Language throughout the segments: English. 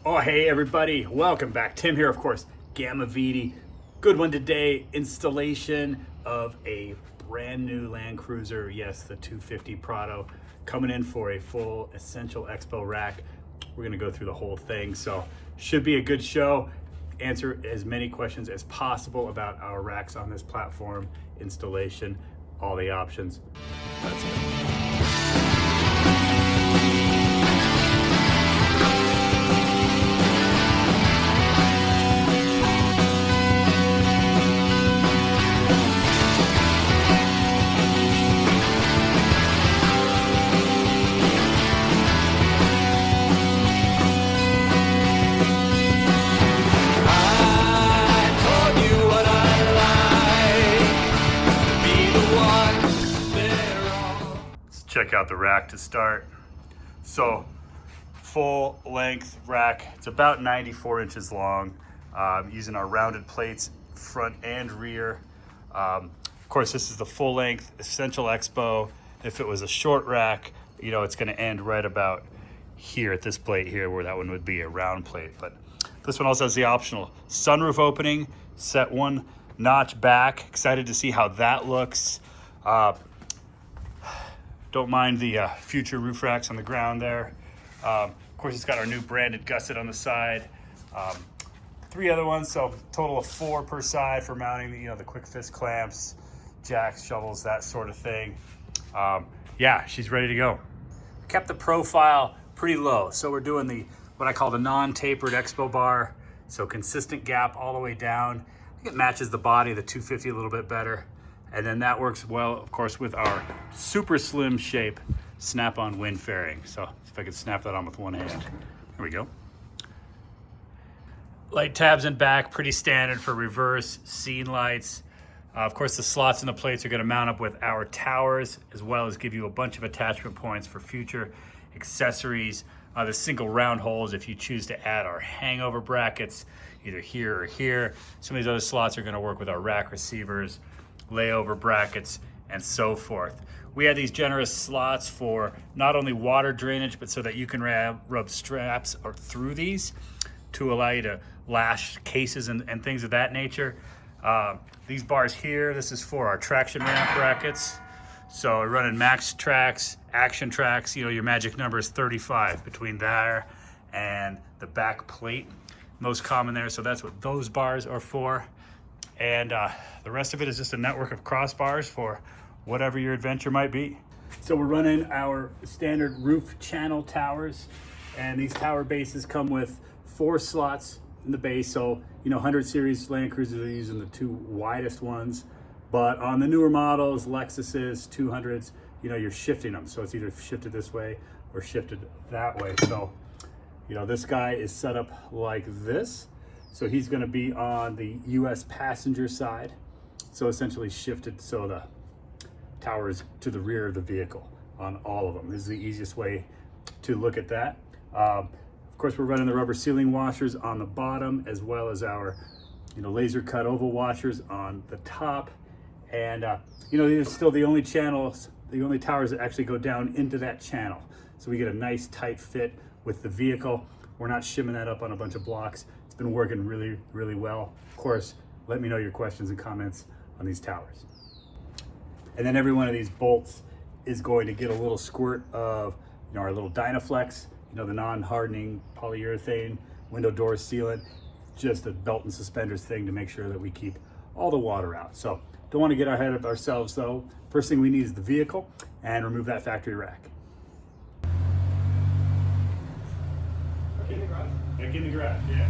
Oh, hey everybody, welcome back. Tim here, of course, Gamma Vidi. Good one today, installation of a brand new Land Cruiser. Yes, the 250 Prado, coming in for a full Essential Expo rack. We're gonna go through the whole thing, so should be a good show. Answer as many questions as possible about our racks on this platform, installation, all the options. Let's go. Check out the rack to start. So full length rack, it's about 94 inches long, using our rounded plates front and rear. Of course, this is the full length Essential Expo. If it was a short rack, you know, it's going to end right about here at this plate here, where that one would be a round plate. But this one also has the optional sunroof opening, set one notch back. Excited to see how that looks. Don't mind the future roof racks on the ground there. Of course, it's got our new branded gusset on the side. 3 other ones, so total of 4 per side for mounting the, the quick fist clamps, jacks, shovels, that sort of thing. Yeah, she's ready to go. Kept the profile pretty low, so we're doing what I call the non-tapered Expo bar, so consistent gap all the way down. I think it matches the body of the 250 a little bit better. And then that works well, of course, with our super slim shape snap-on wind fairing. So if I could snap that on with one hand. Here we go. Light tabs in back, pretty standard for reverse, scene lights. Of course, the slots in the plates are going to mount up with our towers, as well as give you a bunch of attachment points for future accessories. The single round holes if you choose to add our hangover brackets, either here or here. Some of these other slots are going to work with our rack receivers, layover brackets, and so forth. We have these generous slots for not only water drainage, but so that you can rub straps or through these to allow you to lash cases and things of that nature. These bars here, this is for our traction ramp brackets. So we're running max tracks, action tracks, your magic number is 35 between there and the back plate. Most common there, so that's what those bars are for. And the rest of it is just a network of crossbars for whatever your adventure might be. So we're running our standard roof channel towers, and these tower bases come with 4 slots in the base. So 100 series Land Cruisers are using the 2 widest ones, but on the newer models, Lexuses, 200s, you're shifting them. So it's either shifted this way or shifted that way. So this guy is set up like this. So he's going to be on the US passenger side. So essentially shifted so the tower is to the rear of the vehicle on all of them. This is the easiest way to look at that. Of course, we're running the rubber sealing washers on the bottom, as well as our laser cut oval washers on the top. And these are still the only channels, the only towers that actually go down into that channel. So we get a nice tight fit with the vehicle. We're not shimming that up on a bunch of blocks. Been working really, really well. Of course, let me know your questions and comments on these towers. And then every one of these bolts is going to get a little squirt of our little Dynaflex, the non-hardening polyurethane window door sealant, just a belt and suspenders thing to make sure that we keep all the water out. So don't want to get ahead of ourselves though. First thing we need is the vehicle, and remove that factory rack. In the garage? Back in the garage, yeah.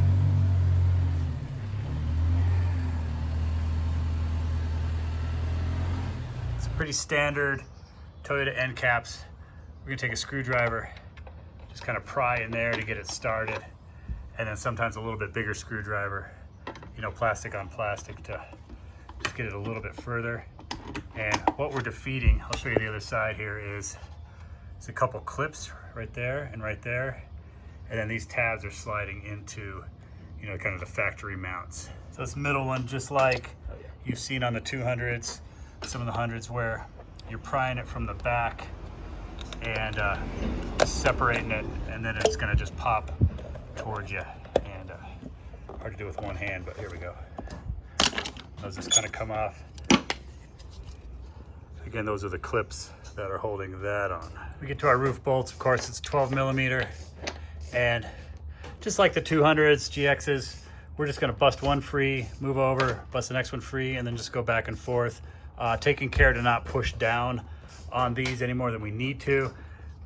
Pretty standard Toyota end caps. We're gonna take a screwdriver, just kind of pry in there to get it started, and then sometimes a little bit bigger screwdriver, plastic on plastic, to just get it a little bit further. And what we're defeating, I'll show you the other side here, is a couple clips right there and right there, and then these tabs are sliding into kind of the factory mounts. So this middle one, just like you've seen on the 200s, some of the 100s, where you're prying it from the back and separating it, and then it's going to just pop towards you, and hard to do with one hand, but here we go. Those just kind of come off. Again, those are the clips that are holding that on. We get to our roof bolts. Of course, it's 12 millimeter, and just like the 200s, GXs, we're just gonna bust one free, move over, bust the next one free, and then just go back and forth. Taking care to not push down on these any more than we need to.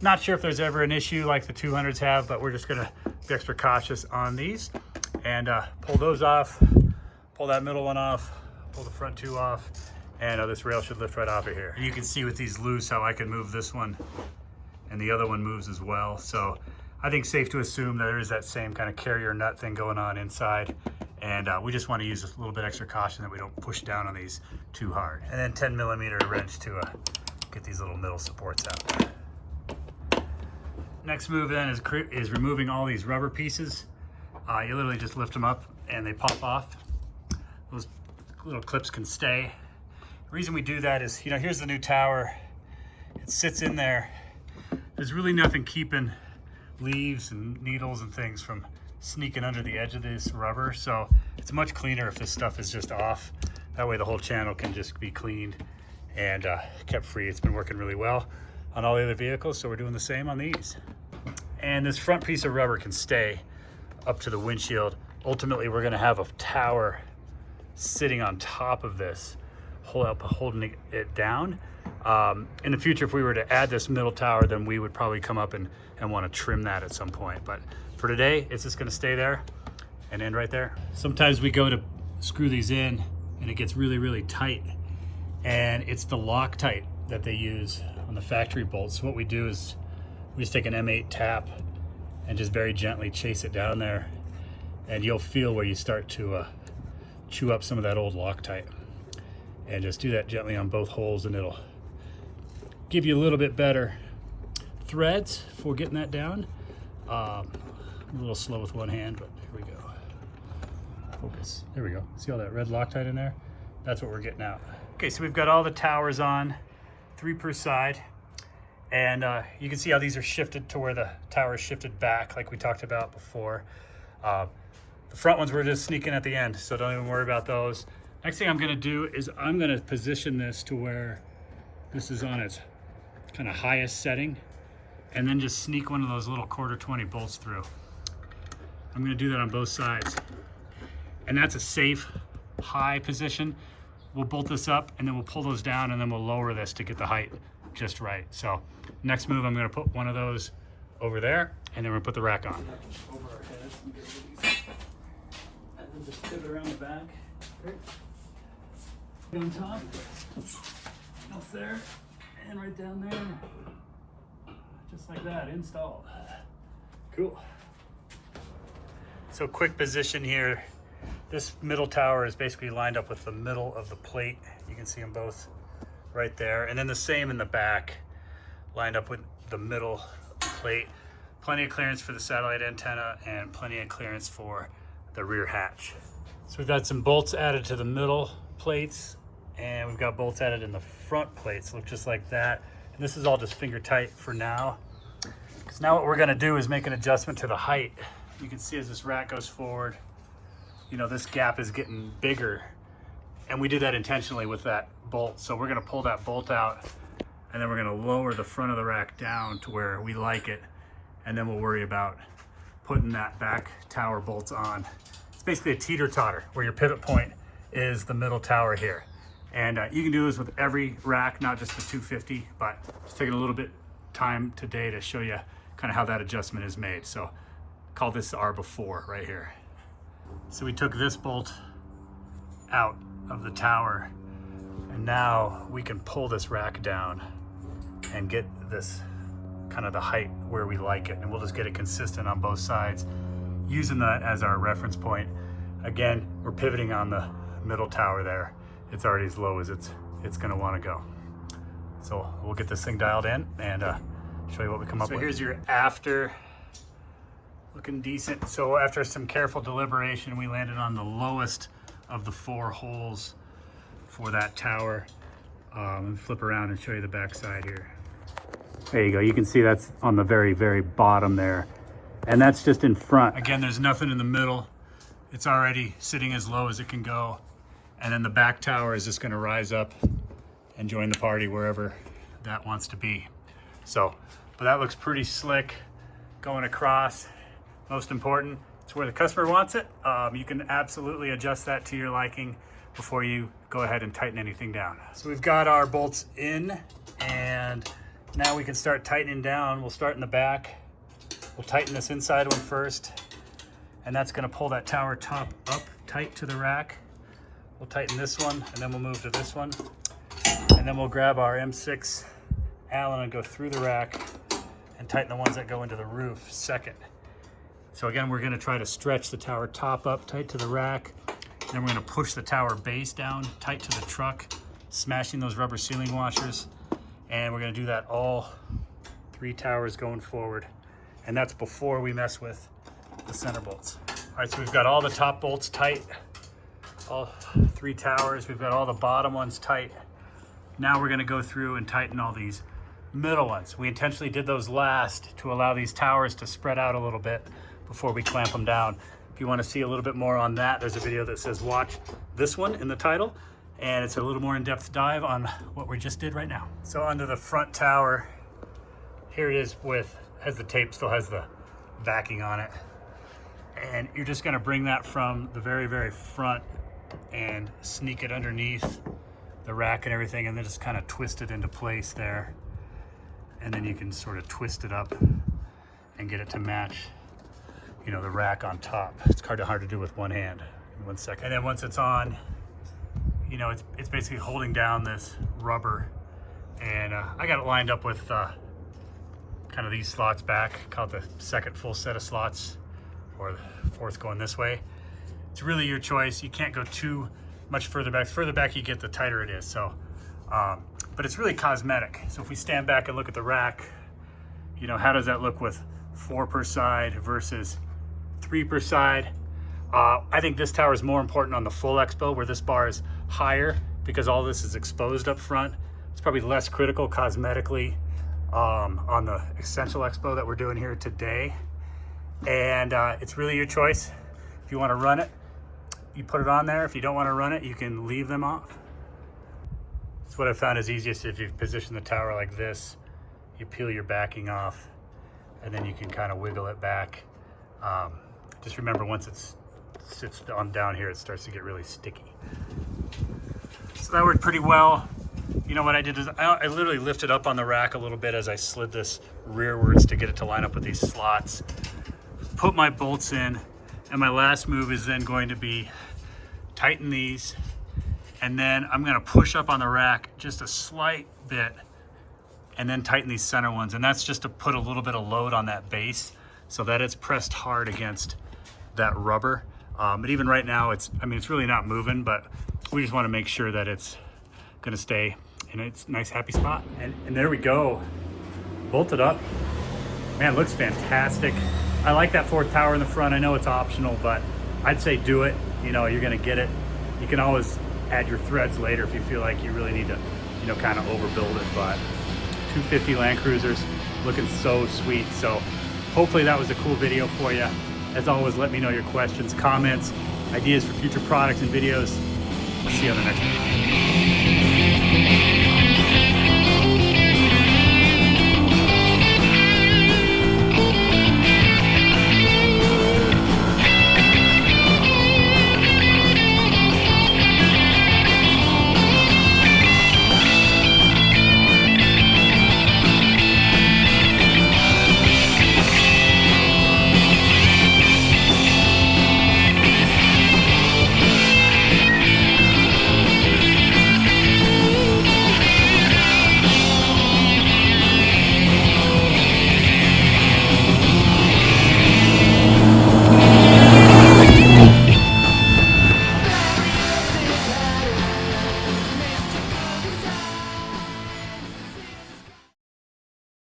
Not sure if there's ever an issue like the 200s have, but we're just gonna be extra cautious on these. And pull those off, pull that middle one off, pull the front two off, and this rail should lift right off of here. And you can see with these loose how I can move this one and the other one moves as well. So I think safe to assume that there is that same kind of carrier nut thing going on inside. And we just want to use a little bit extra caution that we don't push down on these too hard. And then 10 millimeter wrench to get these little middle supports out. Next move then is removing all these rubber pieces. You literally just lift them up and they pop off. Those little clips can stay. The reason we do that is, here's the new tower. It sits in there. There's really nothing keeping leaves and needles and things from sneaking under the edge of this rubber. So it's much cleaner if this stuff is just off. That way the whole channel can just be cleaned and kept free. It's been working really well on all the other vehicles, so we're doing the same on these. And this front piece of rubber can stay up to the windshield. Ultimately, we're gonna have a tower sitting on top of this, holding it down. In the future, if we were to add this middle tower, then we would probably come up and want to trim that at some point. But for today, it's just going to stay there and end right there. Sometimes we go to screw these in and it gets really, really tight. And it's the Loctite that they use on the factory bolts. So what we do is we just take an M8 tap and just very gently chase it down there. And you'll feel where you start to chew up some of that old Loctite. And just do that gently on both holes and it'll give you a little bit better threads for getting that down. A little slow with one hand, but here we go. Focus, there we go. See all that red Loctite in there? That's what we're getting out. Okay, so we've got all the towers on, 3 per side. And you can see how these are shifted to where the tower is shifted back like we talked about before. The front ones we're just sneaking at the end, so don't even worry about those. Next thing I'm gonna do is I'm gonna position this to where this is on its kind of highest setting, and then just sneak one of those little 1/4-20 bolts through. I'm gonna do that on both sides. And that's a safe, high position. We'll bolt this up and then we'll pull those down and then we'll lower this to get the height just right. So next move, I'm gonna put one of those over there and then we're gonna put the rack on. Over our heads and get these. And then just pivot around the back. Right. On top, up there, and right down there, just like that, installed. Cool. So quick position here. This middle tower is basically lined up with the middle of the plate. You can see them both right there. And then the same in the back, lined up with the middle plate. Plenty of clearance for the satellite antenna and plenty of clearance for the rear hatch. So we've got some bolts added to the middle plates, and we've got bolts added in the front plates, look just like that. And this is all just finger tight for now. Because now what we're gonna do is make an adjustment to the height. You can see as this rack goes forward, this gap is getting bigger. And we did that intentionally with that bolt. So we're gonna pull that bolt out and then we're gonna lower the front of the rack down to where we like it. And then we'll worry about putting that back tower bolts on. It's basically a teeter-totter where your pivot point is the middle tower here. And you can do this with every rack, not just the 250, but just taking a little bit time today to show you kind of how that adjustment is made. So call this our before right here. So we took this bolt out of the tower and now we can pull this rack down and get this kind of the height where we like it. And we'll just get it consistent on both sides using that as our reference point. Again, we're pivoting on the middle tower there. It's already as low as it's gonna wanna go. So we'll get this thing dialed in and show you what we come up with. So here's your after, looking decent. So after some careful deliberation, we landed on the lowest of the 4 holes for that tower. And flip around and show you the back side here. There you go, you can see that's on the very, very bottom there. And that's just in front. Again, there's nothing in the middle. It's already sitting as low as it can go. And then the back tower is just gonna rise up and join the party wherever that wants to be. So, but that looks pretty slick going across. Most important, it's where the customer wants it. You can absolutely adjust that to your liking before you go ahead and tighten anything down. So we've got our bolts in, and now we can start tightening down. We'll start in the back. We'll tighten this inside one first, and that's gonna pull that tower top up tight to the rack. We'll tighten this one, and then we'll move to this one. And then we'll grab our M6 Allen and go through the rack and tighten the ones that go into the roof second. So again, we're gonna try to stretch the tower top up tight to the rack. Then we're gonna push the tower base down tight to the truck, smashing those rubber sealing washers. And we're gonna do that all 3 towers going forward. And that's before we mess with the center bolts. All right, so we've got all the top bolts tight, all 3 towers. We've got all the bottom ones tight. Now we're gonna go through and tighten all these middle ones. We intentionally did those last to allow these towers to spread out a little bit before we clamp them down. If you wanna see a little bit more on that, there's a video that says watch this one in the title, and it's a little more in-depth dive on what we just did right now. So under the front tower, here it is as the tape still has the backing on it. And you're just gonna bring that from the very, very front and sneak it underneath the rack and everything, and then just kind of twist it into place there. And then you can sort of twist it up and get it to match, you know, the rack on top. It's kind of hard to do with one hand. In 1 second. And then once it's on, you know, it's basically holding down this rubber. And I got it lined up with kind of these slots back, called the second full set of slots, or the fourth going this way. It's really your choice. You can't go too much further back. The further back you get, the tighter it is. So, but it's really cosmetic. So if we stand back and look at the rack, you know, how does that look with 4 per side versus 3 per side? I think this tower is more important on the full Expo, where this bar is higher because all this is exposed up front. It's probably less critical cosmetically on the Essential Expo that we're doing here today. And it's really your choice. If you want to run it, you put it on there. If you don't want to run it, you can leave them off. It's what I found is easiest if you position the tower like this. You peel your backing off, and then you can kind of wiggle it back. Just remember, once it sits on down here, it starts to get really sticky. So that worked pretty well. You know what I did is I literally lifted up on the rack a little bit as I slid this rearwards to get it to line up with these slots. Put my bolts in, and my last move is then going to be tighten these, and then I'm gonna push up on the rack just a slight bit and then tighten these center ones. And that's just to put a little bit of load on that base so that it's pressed hard against that rubber. But even right now, it's really not moving, but we just wanna make sure that it's gonna stay in its nice, happy spot. And there we go, bolted up. Man, looks fantastic. I like that 4th tower in the front. I know it's optional, but I'd say do it. You know, you're gonna get it. You can always add your threads later if you feel like you really need to, you know, kind of overbuild it. But 250 Land Cruisers looking so sweet. So hopefully that was a cool video for you. As always, let me know your questions, comments, ideas for future products and videos. I'll see you on the next one.